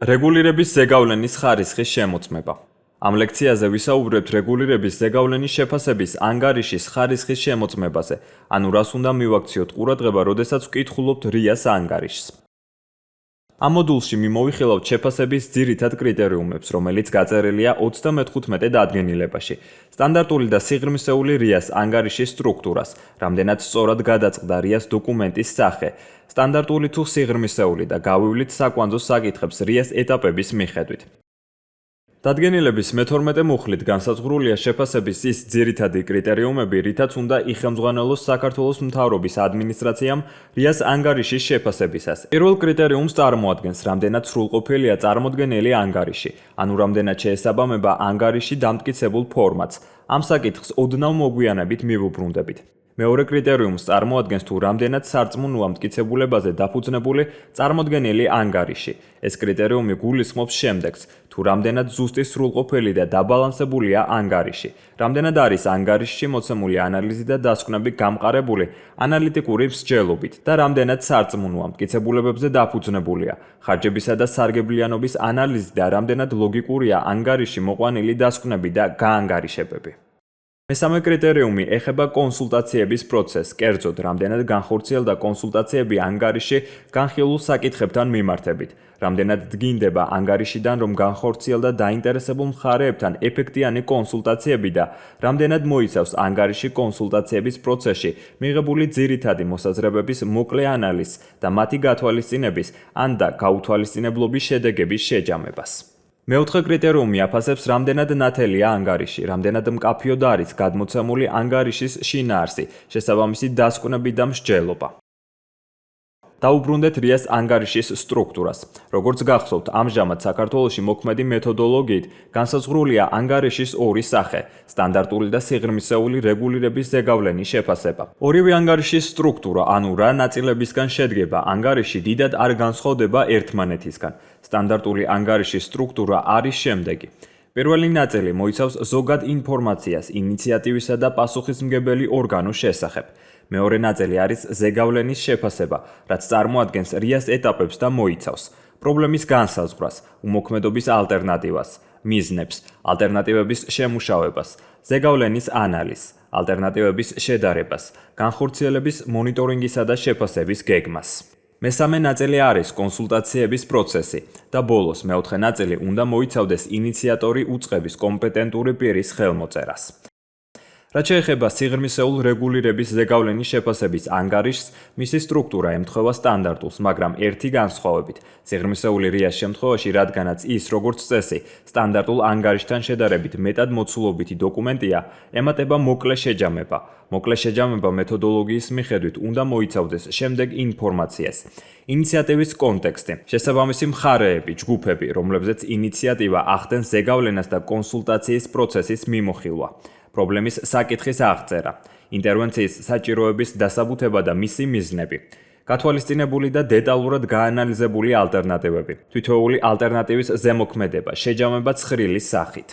რეგულირების ზეგავლენის ხარისხის შემოწმება. ამ ლექციაზე ვისაუბრებთ რეგულირების ზეგავლენის შეფასების ანგარიშის ხარისხის შემოწმებაზე, ანუ რას უნდა მივაქციოთ ყურადღება, როდესაც ვკითხულობთ RIA-ს ანგარიშს. ამ მოდულში მიმოვიხილავთ შეფასების ძირითად კრიტერიუმებს, რომელიც გაწერილია 35 დადგენილებაში. სტანდარტული და სიღრმისეული RIA-ს ანგარიშის სტრუქტურას, რამდენად სწორად გადაწყდა RIA-ს დოკუმენტის სახე, სტანდარტული თუ სიღრმისეული და გავივლით საკვანძო საკითხებს RIA-ს ეტაპების მიხედვით. დადგენილების მე-12 მუხლით განსაზღვრულია შეფასების ის ძირითადი კრიტერიუმები, რითაც უნდა იხელმძღვანელოს საქართველოს მთავრობის ადმინისტრაციამ RIA-ს ანგარიშის შეფასებისას. პირველ კრიტერიუმს წარმოადგენს, რამდენად სრულყოფილია წარმოდგენილი ანგარიში, ანუ რამდენად შეესაბამება ანგარიში დამტკიცებულ ფორმატს. ამ საკითხს ოდნავ მოგვიანებით მივუბრუნდებით. მეორე კრიტერიუმს წარმოადგენს, თუ რამდენად სარწმუნოა მტკიცებულებაზე დაფუძნებული წარმოდგენილი ანგარიში. ეს კრიტერიუმი გულისხმობს შემდეგს, თუ რამდენად ზუსტი სრულყოფილი და დაბალანსებულია ანგარიში, რამდენად არის ანგარიშში მოცემული ანალიზი და დასკვნები გამყარებული ანალიტიკური მსჯელობით და რამდენად სარწმუნოა მტკიცებულებებზე დაფუძნებულია ხარჯებისა და სარგებლიანობის ანალიზი და რამდენად ლოგიკურია ანგარიში მოყვანილი დასკვნები და გაანგარიშებები. მესამე კრიტერიუმი ეხება კონსულტაციების პროცესს, კერძოდ, რამდენად განხორციელდა კონსულტაციები ანგარიში განხილულ საკითხებთან მიმართებით, რამდენად დგინდება ანგარიშიდან, რომ განხორციელდა დაინტერესებულ მხარეებთან ეფექტიანი კონსულტაციები და რამდენად მოიცავს ანგარიში კონსულტაციების პროცესში მიღებული ძირითადი მოსაზრებების მოკლე ანალიზს და მათი გათვალისწინების ან და გაუთვალისწინებლობის შედეგების შეჯამებას. მეოთხე კრიტერიუმი აფასებს, რამდენად ნათელია ანგარიში, რამდენად მკაფიოდ არის გადმოცემული ანგარიშის შინაარსი, შესაბამისი დასკვნები და მსჯელობა. დაუბრუნდეთ RIA-ს ანგარიშის სტრუქტურას. როგორც გახსოვთ, ამჟამად საქართველოში მოქმედი მეთოდოლოგიით განსაზღვრულია ანგარიშის ორი სახე: სტანდარტული და სიღრმისეული რეგულირების ზეგავლენის შეფასება. ორივე ანგარიშის სტრუქტურა, ანუ რა ნაწილებისგან შედგება ანგარიში, დიდად არ განსხვავდება ერთმანეთისგან. სტანდარტული ანგარიშის სტრუქტურა არის შემდეგი. პირველი ნაწილი მოიცავს ზოგად ინფორმაციას ინიციატივისა და პასუხისმგებელი ორგანოს შესახებ. მეორე ნაწილი არის ზეგავლენის შეფასება, რაც წარმოადგენს RIA-ს ეტაპებს და მოიცავს პრობლემის განსაზღვრას, უმოქმედობის ალტერნატივას, მიზნებს, ალტერნატივების შემუშავებას, ზეგავლენის ანალიზს, ალტერნატივების შედარებას, განხორციელების მონიტორინგისა და შეფასების გეგმას. მესამე ნაწილი არის კონსულტაციების პროცესი და ბოლოს მეოთხე ნაწილი უნდა მოიცავდეს ინიციატორი უწყების კომპეტენტური პირის ხელმოწერას. რაც შეეხება სიღრმისეულ რეგულირების ზეგავლენის შეფასების ანგარიშს, მისი სტრუქტურა ემთხვევა სტანდარტულს, მაგრამ ერთი განსხვავებით. სიღრმისეული RIA-ს შემთხვევაში, რადგანაც ის, როგორც წესი, სტანდარტულ ანგარიშთან შედარებით მეტად მოცულობითი დოკუმენტია, ემატება მოკლე შეჯამება. მოკლე შეჯამება მეთოდოლოგიის მიხედვით უნდა მოიცავდეს შემდეგ ინფორმაციას: ინიციატივის კონტექსტი, შესაბამისი მხარეები, ჯგუფები, რომლებზეც ინიციატივა ახდენს ზეგავლენას და კონსულტაციის პროცესის მიმოხილვა, პრობლემის საკითხის აღწერა, ინტერვენციის საჭიროების დასაბუთება და მისი მიზნები, გათვალისწინებული და დეტალურად გაანალიზებული ალტერნატივები, თითოეული ალტერნატივის ზემოქმედება, შეჯამება ცხრილის სახით.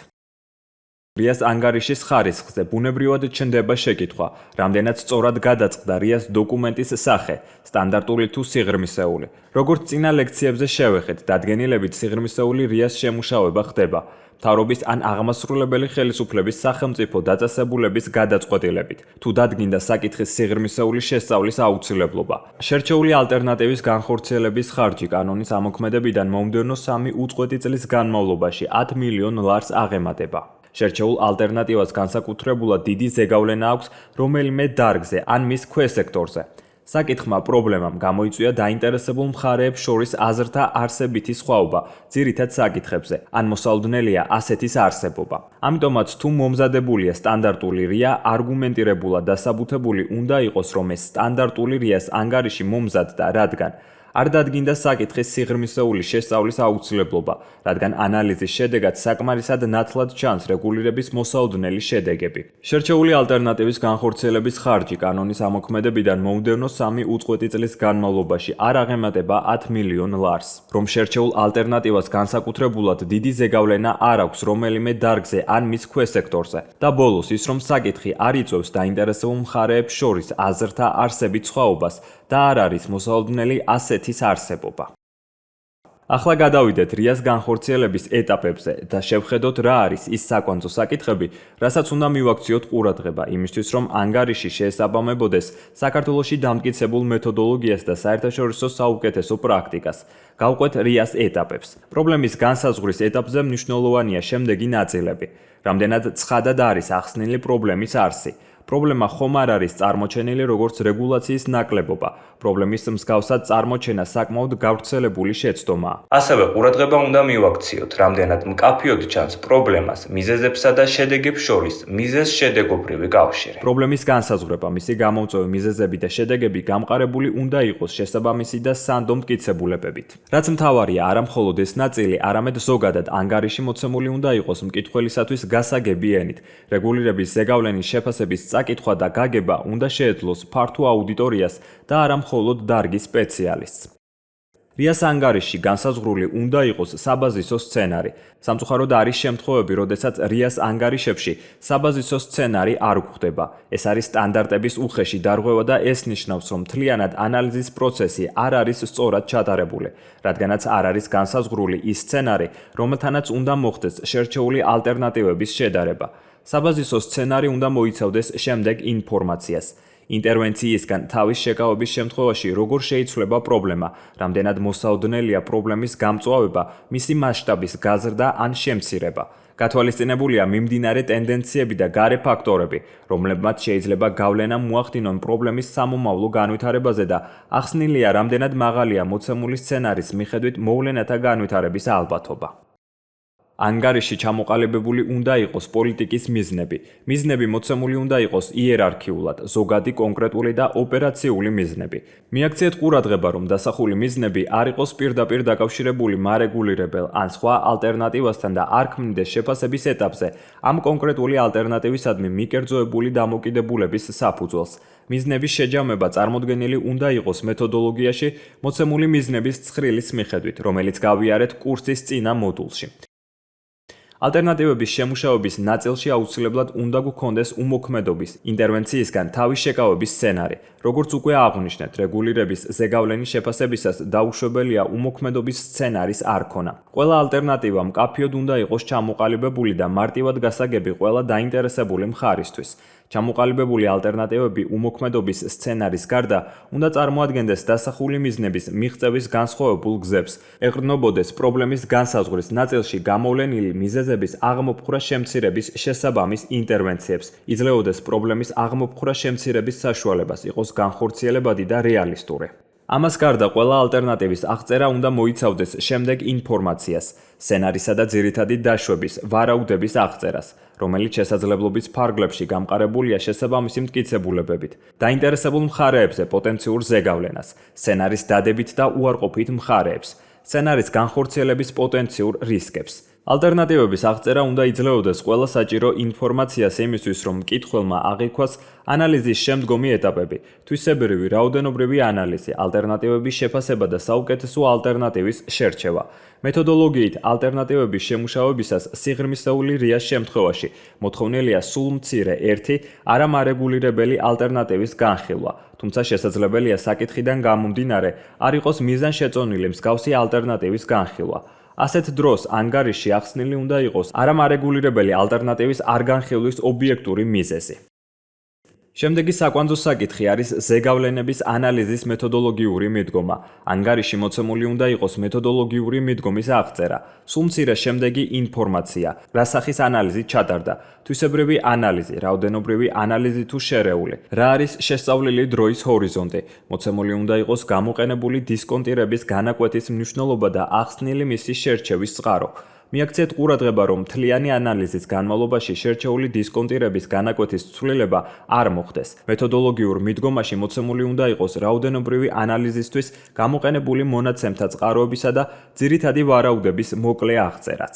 RIA-ს ანგარიშის ხარისხზე ბუნებრივად ჩნდება შეკითხვა, რამდენად სწორად გადაწყდა RIA-ს დოკუმენტის სახე, სტანდარტული თუ სიღრმისეული. როგორც წინა ლექციებზე შევეხეთ, დადგენილებით სიღრმისეული RIA-ს შემუშავება ხდება მთავრობის ან აღმასრულებელი ხელისუფლების სახელმწიფო დაწესებულების გადაწყვეტილებით, თუ დადგინდა საკითხის სიღრმისეული შესწავლის აუცილებლობა. შერჩეული ალტერნატივის განხორციელების ხარჯი კანონის ამოქმედებიდან მომდევნო 3 უწყვეტი წლის განმავლობაში 10 მილიონ ლარს აღემატება. შერჩეულ ალტერნატივას განსაკუთრებულად დიდი ზეგავლენა აქვს რომელიმე დარგზე ან მის ქვესექტორზე. საკითხმა პრობლემამ გამოიწვია დაინტერესებულ მხარეებს შორის აზრთა არსებითი სხვაობა ძირითად საკითხებზე, ან მოსალოდნელია ასეთის არსებობა. ამიტომაც, თუ მომზადებულია სტანდარტული RIA, არგუმენტირებულად დასაბუთებული უნდა იყოს, რომ ეს სტანდარტული RIA-ს ანგარიში მომზადდა, რადგან არ დადგინდა საკითხის სიღრმისეული შესწავლის აუცილებლობა, რადგან ანალიზის შედეგად საკმარისად ნათლად ჩანს რეგულირების მოსალოდნელი შედეგები. შერჩეული ალტერნატივის განხორციელების ხარჯი კანონის ამოქმედებიდან მომდევნო 3 უწყვეტი წლის განმავლობაში არ აღემატება 10 მილიონ ლარს. რომ შერჩეულ ალტერნატივას განსაკუთრებულად დიდი ზეგავლენა არ აქვს რომელიმე დარგზე ან მის ქვესექტორზე და ბოლოს ის, რომ საკითხი არ იწვევს დაინტერესებულ მხარეებს შორის აზრთა არსებით სხვაობას და არ არის მოსალოდნელი ასეთის არსებობა. ახლა გადავიდეთ RIA-ს განხორციელების ეტაპებზე და შევხედოთ რა არის ის საკვანძო საკითხები, რასაც უნდა მივაქციოთ ყურადღება იმისთვის, რომ ანგარიში შეესაბამებოდეს საქართველოში დამტკიცებულ მეთოდოლოგიას და საერთაშორისო საუკეთესო პრაქტიკას. გავყვეთ RIA-ს ეტაპებს. პრობლემის განსაზღვრის ეტაპზე მნიშვნელოვანია შემდეგი ნაწილები. რამდენად ცხადად არის ახსნილი პრობლემის არსი. პრობლემა ხომ არ არის წარმოჩენილი როგორც რეგულაციის ნაკლებობა. პრობლემის მსგავსად წარმოჩენა საკმაოდ გავრცელებული შეცდომაა. ასევე ყურადღება უნდა მივაქციოთ, რამდენად მკაფიოდ ჩანს პრობლემას მიზეზებსა და შედეგებს შორის მიზეზ-შედეგობრივი კავშირი. პრობლემის განსაზღვრება, მისი გამომწვევი მიზეზები და შედეგები გამყარებული უნდა იყოს შესაბამისი და სანდო მტკიცებულებებით. რაც მთავარია, არა მხოლოდ ეს ნაწილი, არამედ ზოგადად ანგარიში მოცემული უნდა იყოს მკითხველისათვის გასაგები ენით. რეგულირების ზეგავლენის შეფასების წაკითხვა და გაგება უნდა შეეძლოს ფართო აუდიტორიას და არა მხოლოდ დარგის სპეციალისტს. RIA-ს ანგარიში განსაზღვრული უნდა იყოს საბაზისო სცენარი. სამწუხაროდ არის შემთხვევები, როდესაც RIA-ს ანგარიშებში საბაზისო სცენარი არ გვხვდება. ეს არის სტანდარტების უხეში დარღვევა და ეს ნიშნავს, რომ მთლიანად ანალიზის პროცესი არ არის სწორად ჩატარებული, რადგანაც არ არის განსაზღვრული ის სცენარი, რომელთანაც უნდა მოხდეს შერჩეული ალტერნატივების შედარება. საბაზისო სცენარი უნდა მოიცავდეს შემდეგ ინფორმაციას. ინტერვენციისგან თავის შეკავების შემთხვევაში როგორ შეიცვლება პრობლემა, რამდენად მოსაოდნელია პრობლემის გამწვავება, მისი მასშტაბის გაზრდა ან შემცირება. გათვალისწინებულია მიმდინარე ტენდენციები და გარე ფაქტორები, რომლებმაც შეიძლება გავლენა მოახდინონ პრობლემის სამომავლო განვითარებაზე და ახსნილია, რამდენად მაღალია მოცემული სცენარის მიხედვით მოვლენათა განვითარების ალბათობა. ანგარიში ჩამოყალიბებული უნდა იყოს პოლიტიკის მიზნები. მიზნები მოცემული უნდა იყოს იერარქიულად, ზოგადი კონკრეტული და ოპერაციული მიზნები. მიაქციეთ ყურადღება, რომ დასახული მიზნები არ იყოს პირდაპირ დაკავშირებული მარეგულირებელ ან სხვა ალტერნატივასთან და არ ქმნიდეს შეფასების ეტაპზე ამ კონკრეტული ალტერნატივისადმი მიკერძოებული დამოკიდებულების საფუძველს. მიზნების შეჯამება წარმოდგენილი უნდა იყოს მეთოდოლოგიაში მოცემული მიზნების ცხრილის მიხედვით, რომელიც გავიარეთ კურსის წინა მოდულში. ალტერნატივების შემუშავების ნაწილში აუცილებლად უნდა გქონდეს უმოქმედობის ინტერვენციისგან თავის შეკავების სცენარი. როგორც უკვე აღვნიშნეთ, რეგულირების ზეგავლენის შეფასებისას დაუშვებელია უმოქმედობის სცენარის არ ქონა. ყველა ალტერნატივა მკაფიოდ უნდა იყოს ჩამოყალიბებული და მარტივად გასაგები ყველა დაინტერესებული მხარისთვის. ჩამოყალიბებული ალტერნატივები უმოქმედობის სცენარის გარდა უნდა წარმოადგენდეს დასახული მიზნების მიღწევის განსხვავებულ გზებს, ეყრდნობოდეს პრობლემის განსაზღვრის ნაწილში გამოვლენილი მიზეზების აღმოფხვრა შემცირების შესაბამის ინტერვენციებს, იძლეოდეს პრობლემის აღმოფხვრა შემცირების საშუალებას, იყოს განხორციელებადი და რეალისტური. ამას გარდა ყველა ალტერნატივის აღწერა უნდა მოიცავდეს შემდეგ ინფორმაციას, სცენარისა და ძირითადი დაშვების, ვარაუდების აღწერას, რომელიც შესაძლებლობის ფარგლებში გამყარებულია შესაბამისი მტკიცებულებებით, დაინტერესებულ მხარეებზე პოტენციურ ზეგავლენას, სცენარის დადებით და უარყოფით მხარეებს, სცენარის განხორციელების პოტენციურ რისკებს. ალტერნატივების აღწერა უნდა იძლეოდეს ყველა საჭირო ინფორმაციას იმისთვის, რომ მკითხველმა აღიქვას ანალიზის შემდგომი ეტაპები, თვისებრივი რაოდენობრივი ანალიზი, ალტერნატივების შეფასება და საუკეთესო ალტერნატივის შერჩევა. მეთოდოლოგიით ალტერნატივების შემუშავებისას სიღრმისეული RIA-ს შემთხვევაში მოთხოვნილია სულ მცირე ერთი არამარეგულირებელი ალტერნატივის განხილვა, თუმცა შესაძლებელია საკითხიდან გამომდინარე არ იყოს მიზანშეწონილი მსგავსი ალტერნატივის განხილვა. ასეთ დროს ანგარიში ახსნილი უნდა იყოს არამარეგულირებელი ალტერნატივის არ განხილვის ობიექტური მიზეზი. შემდეგი საკვანძო საკითხი არის ზეგავლენების ანალიზის მეთოდოლოგიური მიდგომა. ანგარიში მოცემული უნდა იყოს მეთოდოლოგიური მიდგომის აღწერა. სულ მცირე შემდეგი ინფორმაცია, რა სახის ანალიზი ჩატარდა, თვისებრივი ანალიზი, რაოდენობრივი ანალიზი თუ შერეული, რა არის შესწავლილი დროის ჰორიზონტი, მოცემული უნდა იყოს გამოყენებული დისკონტირების განაკვეთის მნიშვნელობა და ახსნილი მისი შერჩევის წყარო. მიაქციეთ ყურადღება, რომ მთლიანი ანალიზის განმავლობაში შერჩეული დისკონტირების განაკვეთის ცვლილება არ მოხდეს. მეთოდოლოგიურ მიდგომაში მოცემული უნდა იყოს რაოდენობრივი ანალიზისთვის გამოყენებული მონაცემთა წყაროებისა და ძირითადი ვარაუდების მოკლე აღწერაც.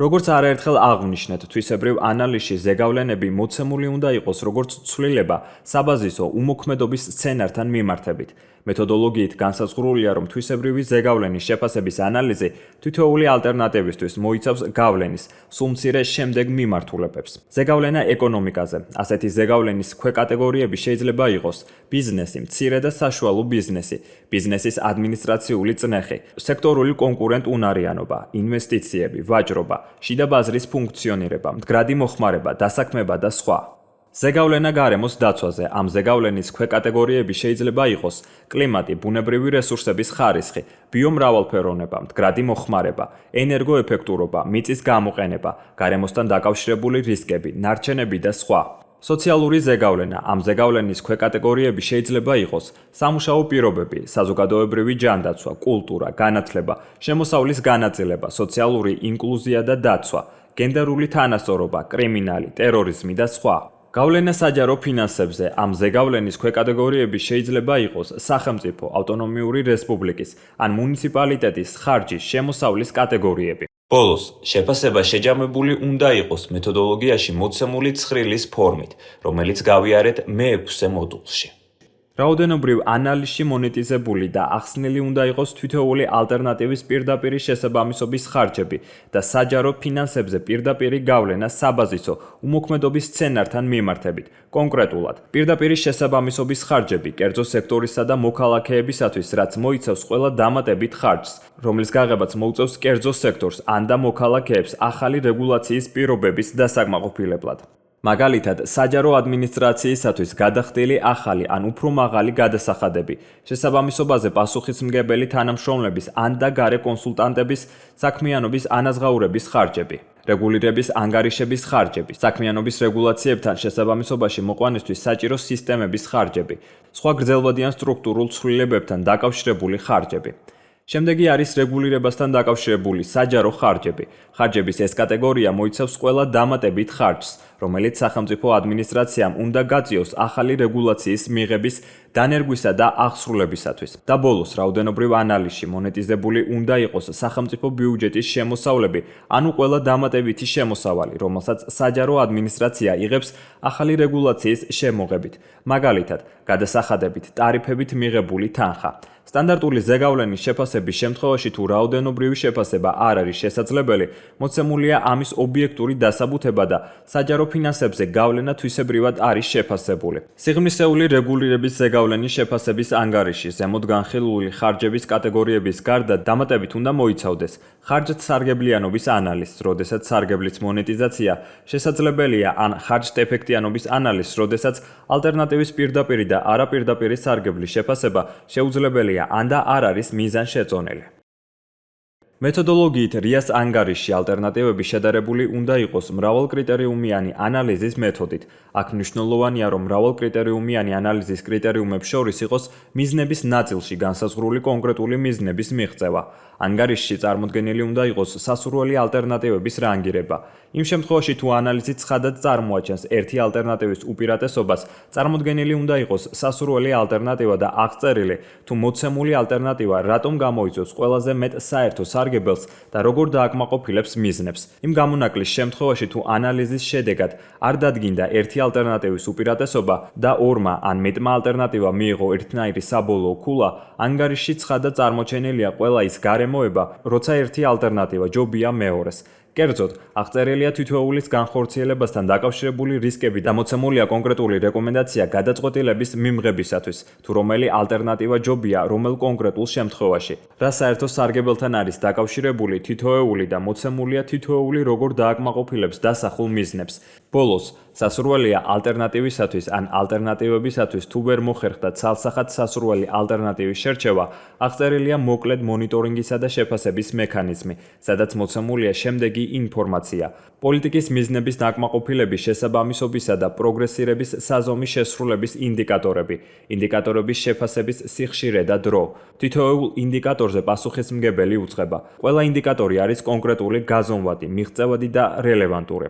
როგორც არაერთხელ აღვნიშნეთ, თვისებრივ ანალიზში ზეგავლენები მოცემული უნდა იყოს როგორც ცვლილება საბაზისო უმოქმედობის სცენართან მიმართებით. მეთოდოლოგიით განსაზღვრულია, რომ თვისებრივი ზეგავლენის შეფასების ანალიზი თითოეული ალტერნატივისთვის მოიცავს გავლენის სულ მცირე შემდეგ მიმართულებებს. ზეგავლენა ეკონომიკაზე. ასეთი ზეგავლენის ქვეკატეგორიები შეიძლება იყოს ბიზნესი, მცირე და საშუალო ბიზნესი, ბიზნესის ადმინისტრაციული წნეხი, სექტორული კონკურენტუნარიანობა, ინვესტიციები, ვაჭრობა, შიდა ბაზრის ფუნქციონირება, მდგრადი მოხმარება, დასაქმება და სხვა. ზეგავლენა გარემოს დაცვაზე. ამ ზეგავლენის ქვეკატეგორიები შეიძლება იყოს კლიმატი, ბუნებრივი რესურსების ხარისხი, ბიომრავალფეროვნება, მდგრადი მოხმარება, ენერგოეფექტურობა, მიწის გამოყენება, გარემოსთან დაკავშირებული რისკები, ნარჩენები და სხვა. სოციალური ზეგავლენა. ამ ზეგავლენის ქვეკატეგორიები შეიძლება იყოს სამუშაო პირობები, საზოგადოებრივი ჯანდაცვა, კულტურა, განათლება, შემოსავლის განაწილება, სოციალური ინკლუზია და დაცვა, გენდერული თანასწორობა, კრიმინალი, ტერორიზმი და სხვა. გავლენა საჯარო ფინანსებზე. ამ ზეგავლენის ქვეკატეგორიები შეიძლება იყოს სახელმწიფო, ავტონომიური რესპუბლიკის ან მუნიციპალიტეტის ხარჯის შემოსავლის კატეგორიები. ბოლოს, შეფასება შეჯამებული უნდა იყოს მეთოდოლოგიაში მოცემული ცხრილის ფორმით, რომელიც გავიარეთ მე-6 მოდულში. რაოდენობრივ ანალიზში მონეტიზებული და ახსნილი უნდა იყოს თითოეული ალტერნატივის პირდაპირი შესაბამისობის ხარჯები და საჯარო ფინანსებზე პირდაპირი გავლენა საბაზისო უმოქმედობის სცენართან მიმართებით. კონკრეტულად, პირდაპირი შესაბამისობის ხარჯები კერძო სექტორისა და მოქალაქეებისათვის, რაც მოიცავს ყველა დამატებით ხარჯს, რომლის გაღებაც მოუწევს კერძო სექტორს ან და მოქალაქეებს ახალი რეგულაციის პირობების დასაკმაყოფილებლად. მაგალითად, საჯარო ადმინისტრაციისათვის გადახდილი ახალი ან უფრო მაღალი გადასახადები, შესაბამისობაზე პასუხისმგებელი თანამშრომლების ან და გარე კონსულტანტების საქმიანობის ანაზღაურების ხარჯები, რეგულირების ანგარიშების ხარჯები, საქმიანობის რეგულაციებთან შესაბამისობაში მოყვანისთვის საჭირო სისტემების ხარჯები, სხვა გრძელვადიან სტრუქტურულ ცვლილებებთან დაკავშირებული ხარჯები. შემდეგი არის რეგულირებასთან დაკავშირებული საჯარო ხარჯები. ხარჯების ეს კატეგორია მოიცავს ყველა დამატებით ხარჯს, რომელიც სახელმწიფო ადმინისტრაციამ უნდა გაწიოს ახალი რეგულაციის მიღების, დანერგვისა და აღსრულებისათვის. და ბოლოს, რაოდენობრივ ანალიზში მონეტიზებული უნდა იყოს სახელმწიფო ბიუჯეტის შემოსავლები, ანუ ყველა დამატებითი შემოსავალი, რომელსაც საჯარო ადმინისტრაცია იღებს ახალი რეგულაციის შემოღებით. მაგალითად, გადასახადებით, ტარიფებით მიღებული თანხა. სტანდარტული ზეგავლენის შეფასების შემთხვევაში თუ რაოდენობრივი შეფასება არ არის შესაძლებელი, მოცემულია ამის ობიექტური დასაბუთება და საჯარო ფინანსებზე გავლენა თვისებრივად არის შეფასებული. სიღრმისეული რეგულირების ზეგავლენის შეფასების ანგარიში ზემოთ განხილული ხარჯების კატეგორიების გარდა დამატებით უნდა მოიცავდეს ხარჯ-სარგებლიანობის ანალიზს, როდესაც სარგებლის მონეტიზაცია შესაძლებელია, ან ხარჯ-ეფექტიანობის ანალიზს, როდესაც ალტერნატივის პირდაპირი და არაპირდაპირი სარგებლის შეფასება შეუძლებელია ან და არ არის მიზანშეწონილი. მეთოდოლოგიით RIA-ს ანგარიშში ალტერნატივები შედარებული უნდა იყოს მრავალკრიტერიუმიანი ანალიზის მეთოდით. აქ მნიშვნელოვანია, რომ მრავალკრიტერიუმიანი ანალიზის კრიტერიუმებს შორის იყოს მიზნების ნაწილში განსაზღვრული კონკრეტული მიზნების მიღწევა. ანგარიშში წარმოდგენილი უნდა იყოს სასურველი ალტერნატივების რანგირება. იმ შემთხვევაში, თუ ანალიზი ცხადად წარმოაჩენს ერთი ალტერნატივის უპირატესობას, წარმოდგენილი უნდა იყოს სასურველი ალტერნატივა და აღწერილი, თუ მოცემული ალტერნატივა რატომ გამოიწვევს ყველაზე მეტ საერთო სარგებელს და როგორ დააკმაყოფილებს მიზნებს. იმ გამონაკლის შემთხვევაში, თუ ანალიზის შედეგად არ დადგინდა ერთი ალტერნატივის უპირატესობა და ორმა ან მეტმა ალტერნატივა მიიღო ერთნაირი საბოლოო ქულა, ანგარიშში ცხადად წარმოჩენილია ყველა ის გარემოება, როცა ერთი ალტერნატივა ჯობია მეორეს. კერძოდ, აღწერილია თითოეულის განხორციელებასთან დაკავშირებული რისკები და მოცემულია კონკრეტული რეკომენდაცია გადაწყვეტილების მიმღებისათვის, თუ რომელი ალტერნატივა ჯობია რომელ კონკრეტულ შემთხვევაში, რა საერთო სარგებელთან არის დაკავშირებული თითოეული და მოცემულია თითოეული როგორ დააკმაყოფილებს დასახულ მიზნებს. ბოლოს, სასურველია ალტერნატივისათვის ან ალტერნატივებისათვის თუ ვერ მოხერხდა ცალსახად სასურველი ალტერნატივის შერჩევა, აღწერილია მოკლედ მონიტორინგისა და შეფასების მექანიზმი, სადაც მოცემულია შემდეგი ინფორმაცია: პოლიტიკის მიზნების დაკმაყოფილების შესაბამისობისა და პროგრესირების საზომის შესრულების ინდიკატორები, ინდიკატორების შეფასების სიხშირე და დრო. თითოეულ ინდიკატორზე პასუხისმგებელი უწყება. ყველა ინდიკატორი არის კონკრეტული გაზომვადი, მიღწევადი და რელევანტური.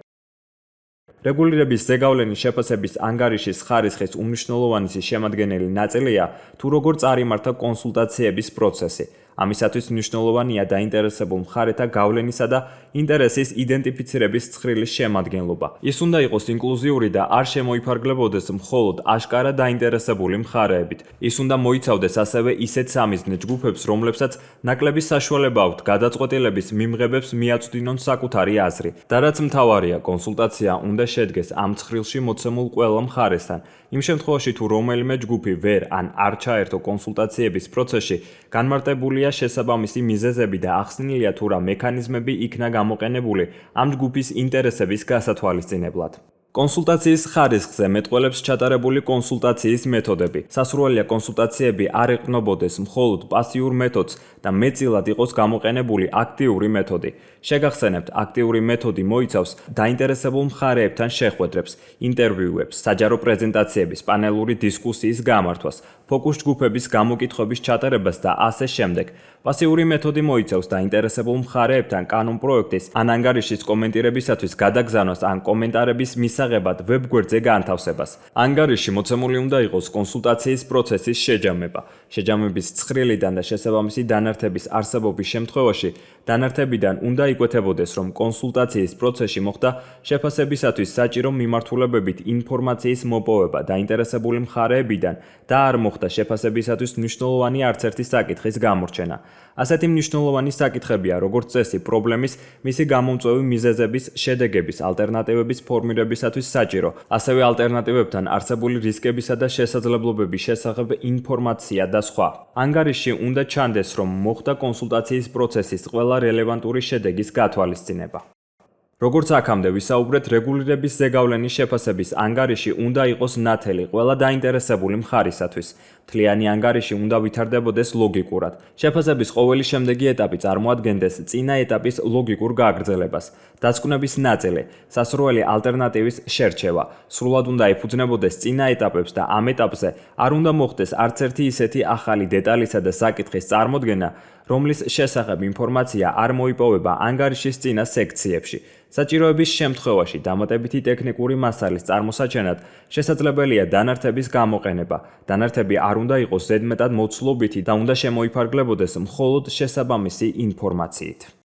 რეგულირების ზეგავლენის შეფასების ანგარიშის ხარისხის უმნიშვნელოვანესი შემადგენელი ნაწილია, თუ როგორ წარიმართა კონსულტაციების პროცესი. ამისათვის მნიშვნელოვანია დაინტერესებულ მხარეთა გავლენისა და ინტერესის იდენტიფიცირების ცხრილის შემადგენლობა. ის უნდა იყოს ინკლუზიური და არ შემოიფარგლებოდეს მხოლოდ აშკარა დაინტერესებული მხარეებით. ის უნდა მოიცავდეს ასევე ისეთ სამიზნე ჯგუფებს, რომლებსაც ნაკლები საშუალება აქვთ გადაწყვეტილების მიმღებებს მიაწვდინონ საკუთარი აზრი. და რაც მთავარია, კონსულტაცია უნდა შედგეს ამ ცხრილში მოცემულ ყველა მხარესთან. იმ შემთხვევაში თუ რომელიმე ჯგუფი ვერ ან არ ჩაერთო კონსულტაციების პროცესში, განმარტებულია შესაბამისი მიზეზები და ახსნილია თუ რა მექანიზმები იქნა გამოყენებული ამ ჯგუფის ინტერესების გასათვალისწინებლად. კონსულტაციის ხარისხზე მეტყველებს ჩატარებული კონსულტაციის მეთოდები. სასურველია კონსულტაციები არ ეყრდნობოდეს მხოლოდ პასიურ მეთოდს და მეტწილად იყოს გამოყენებული აქტიური მეთოდი. შეგახსენებთ, აქტიური მეთოდი მოიცავს დაინტერესებულ მხარეებთან შეხვედრებს, ინტერვიუებს, საჯარო პრეზენტაციების, პანელური დისკუსიის გამართვას, ფოკუს ჯგუფების გამოკითხვების ჩატარებას და ასე შემდეგ. პასიური მეთოდი მოიცავს დაინტერესებულ მხარეებთან კანონპროექტის ან ანგარიშის კომენტირებისათვის გადაგზავნას ან კომენტარების მისაღებად ვებგვერდზე განთავსებას. ანგარიში მოცემული უნდა იყოს კონსულტაციის პროცესის შეჯამება. შეჯამების ცხრილიდან და შესაბამისი დანართების არსებობის შემთხვევაში დანართებიდან უნდა იკვეთებოდეს, რომ კონსულტაციის პროცესში მოხდა შეფასებისათვის საჭირო მიმართულებებით ინფორმაციის მოპოვება დაინტერესებული მხარეებიდან და არ მოხდა შეფასებისათვის მნიშვნელოვანი არც ერთი საკითხის გამორჩენა. ასეთი მნიშვნელოვანი საკითხებია, როგორც წესი, პრობლემის, მისი გამომწვევი მიზეზების, შედეგების, ალტერნატივების ფორმირებისათვის საჭირო, ასევე ალტერნატივებთან არსებული რისკებისა და შესაძლებლობების შესახებ ინფორმაცია და სხვა. ანგარიში უნდა ჩანდეს, რომ მოხდა კონსულტაციის პროცესის ყველა რელევანტური შედეგის გათვალისწინება. როგორც აქამდე ვისაუბრეთ, რეგულირების ზეგავლენის შეფასების ანგარიში უნდა იყოს ნათელი ყველა დაინტერესებული მხარისათვის. მთლიანი ანგარიში უნდა ვითარდებოდეს ლოგიკურად. შეფასების ყოველი შემდეგი ეტაპი წარმოადგენდეს წინა ეტაპის ლოგიკურ გაგრძელებას. დასკვნების ნაწილი, სასურველი ალტერნატივის შერჩევა. სრულად უნდა ეფუძნებოდეს წინა ეტაპებს და ამ ეტაპზე არ უნდა მოხდეს არც ერთი ისეთი ახალი დეტალისა და საკითხის წარმოდგენა, რომლის შესახებ ინფორმაცია არ მოიპოვება ანგარიშის წინა სექციებში. საჭიროების შემთხვევაში დამატებითი ტექნიკური მასალის წარმოსაჩენად შესაძლებელია დანართების გამოყენება. დანართები არ უნდა იყოს ზედმეტად მოცულობითი და უნდა შემოიფარგლებოდეს მხოლოდ შესაბამისი ინფორმაციით.